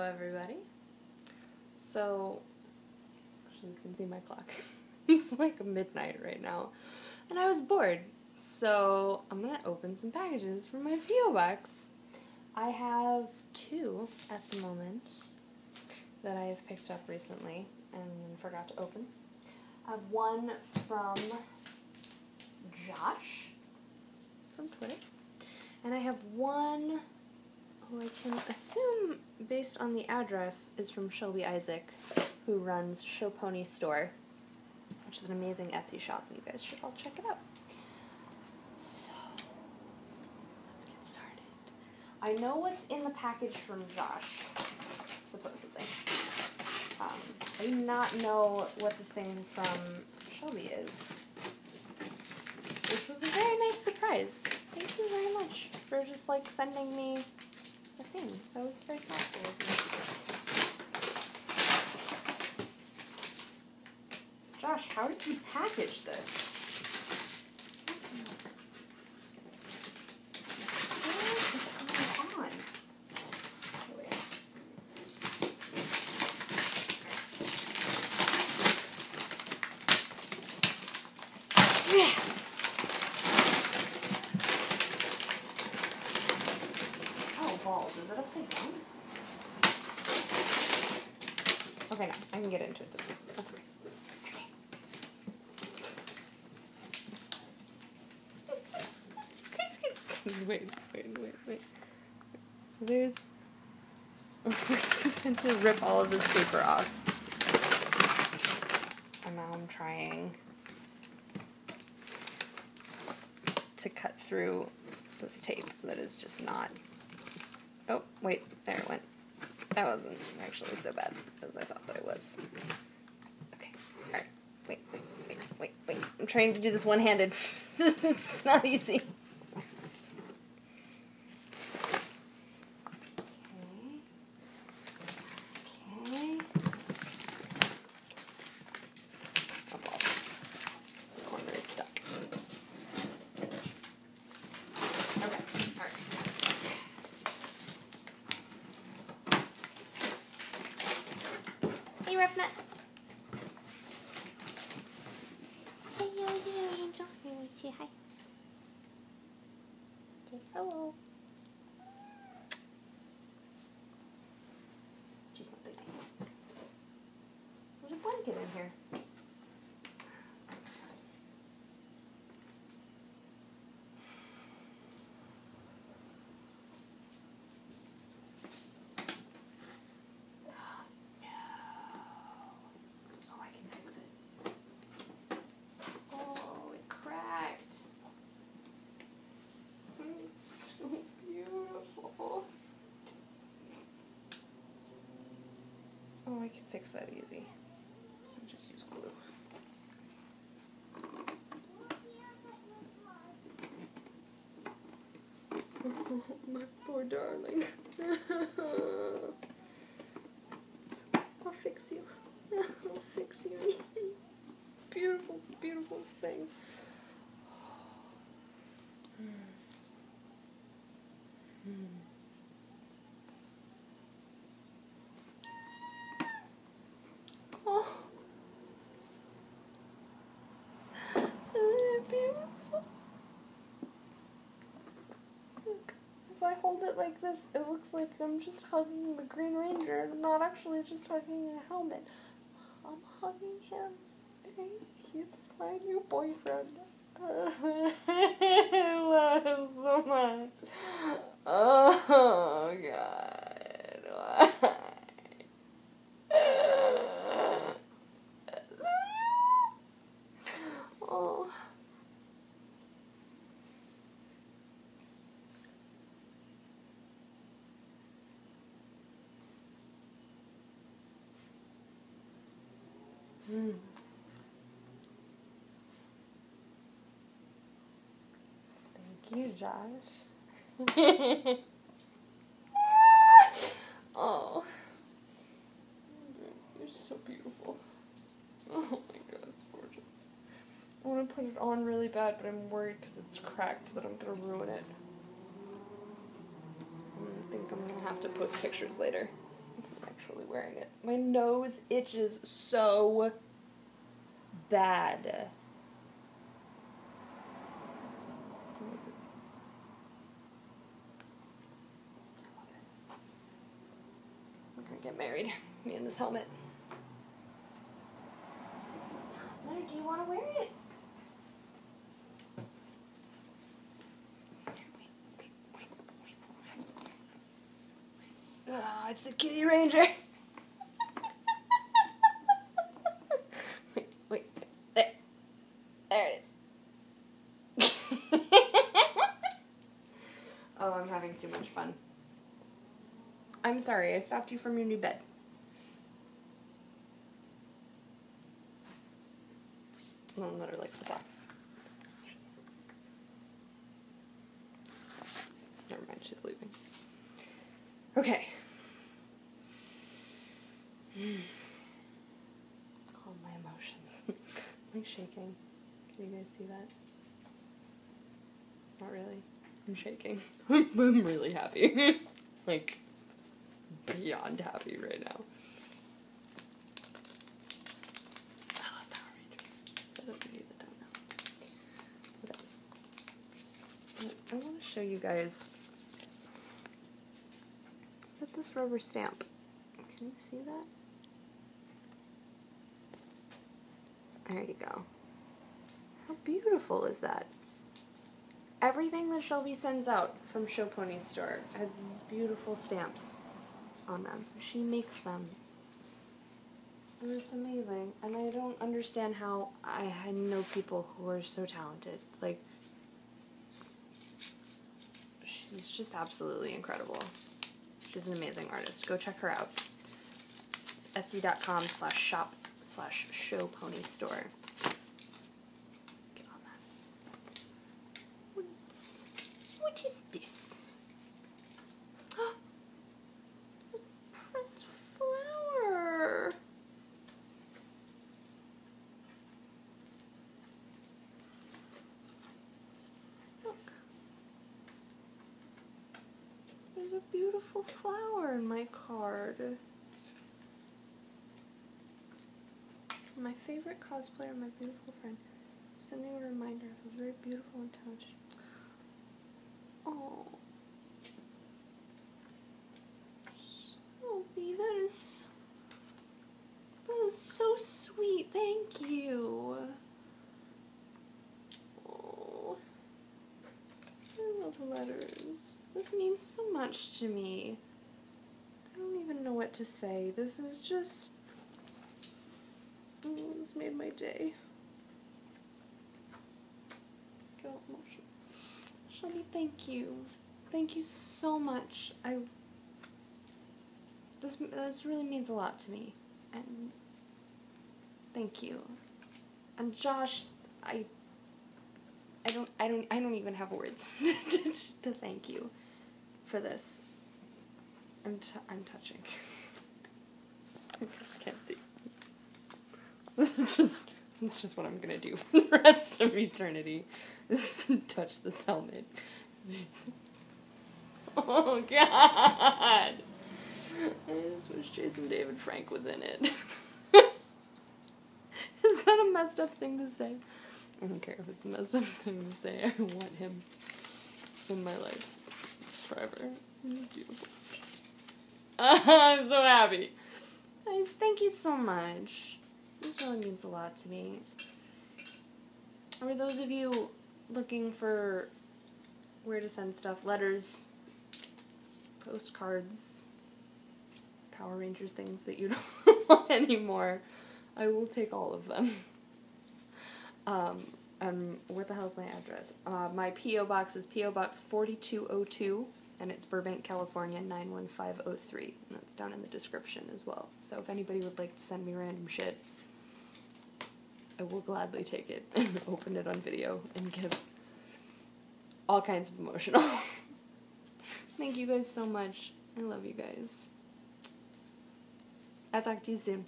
everybody. So, you can see my clock. It's like midnight right now. And I was bored. So, I'm gonna open some packages from my P.O. box. I have two at the moment that I have picked up recently and forgot to open. I have one from Josh from Twitter. And I have one who I can assume, based on the address, is from Shelby Isaac, who runs Show Pony Store, which is an amazing Etsy shop, and you guys should all check it out. So, let's get started. I know what's in the package from Josh, supposedly. I do not know what this thing from Shelby is, which was a very nice surprise. Thank you very much for just, like, sending me a thing. That was very thoughtful of you. Josh, how did you package this? What is going on? Balls. Is it upside down? Okay, no, I can get into it this time. That's okay. Wait. So there's... I'm going to rip all of this paper off. And now I'm trying to cut through this tape that is just not... Oh, wait, there it went. That wasn't actually so bad as I thought that it was. Okay, alright. Wait. I'm trying to do this one-handed. It's not easy. Okay. Oh, well. The corner is stuck. Okay, alright. Hey, Roughnut. Hey, yo, Angel. Say hi. Say hello. She's not big. There's a blanket in here. Oh, I can fix that easy. I'll just use glue. Oh, my poor darling. I'll fix you. I'll fix you. Beautiful, beautiful thing. Oh, isn't it beautiful? Look, if I hold it like this, it looks like I'm just hugging the Green Ranger, and I'm not actually just hugging a helmet. I'm hugging him. He's my new boyfriend. I love him so much. Oh, God. Why? Oh. Thank you, Josh. Oh. You're so beautiful. Oh my God, it's gorgeous. I want to put it on really bad, but I'm worried because it's cracked that I'm going to ruin it. I think I'm going to have to post pictures later. wearing it. My nose itches so bad. We're gonna get married, me in this helmet. Leonard, do you want to wear it? Oh, it's the Kitty Ranger. wait. There it is. Oh, I'm having too much fun. I'm sorry, I stopped you from your new bed. No, Leonard likes the box. Never mind, she's leaving. Okay. All my emotions. I'm like shaking. Can you guys see that? Not really. I'm shaking. I'm really happy. Like, beyond happy right now. I love Power Rangers. For those of you that don't know. Whatever. I want to show you guys this rubber stamp. Can you see that? There you go. How beautiful is that? Everything that Shelby sends out from Show Pony's store has these beautiful stamps on them. She makes them. And it's amazing. And I don't understand how I know people who are so talented. Like, she's just absolutely incredible. She's an amazing artist. Go check her out. It's etsy.com/shop/showponystore. Get on that. What is this? What is this? There's a pressed flower. Look. There's a beautiful flower in my card. My favorite cosplayer, my beautiful friend, sending a reminder of a very beautiful and talented. Oh. Shelby, that is so sweet. Thank you. Oh. I love letters. This means so much to me. I don't even know what to say. This is just... Oh, this made my day. Get all emotional. Shelby, thank you. Thank you so much. This really means a lot to me. And thank you. And Josh, I don't even have words to thank you for this. I'm touching. You guys can't see. It's just what I'm gonna do for the rest of eternity. Is to touch this helmet. Oh God! I just wish Jason David Frank was in it. Is that a messed up thing to say? I don't care if it's a messed up thing to say. I want him in my life forever. He's beautiful. I'm so happy. Guys, thank you so much. This really means a lot to me. For those of you looking for where to send stuff, letters, postcards, Power Rangers things that you don't want anymore, I will take all of them. And where the hell's my address? My P.O. Box is P.O. Box 4202, and it's Burbank, California, 91503. And that's down in the description as well. So if anybody would like to send me random shit, I will gladly take it and open it on video and get all kinds of emotional. Thank you guys so much. I love you guys. I'll talk to you soon.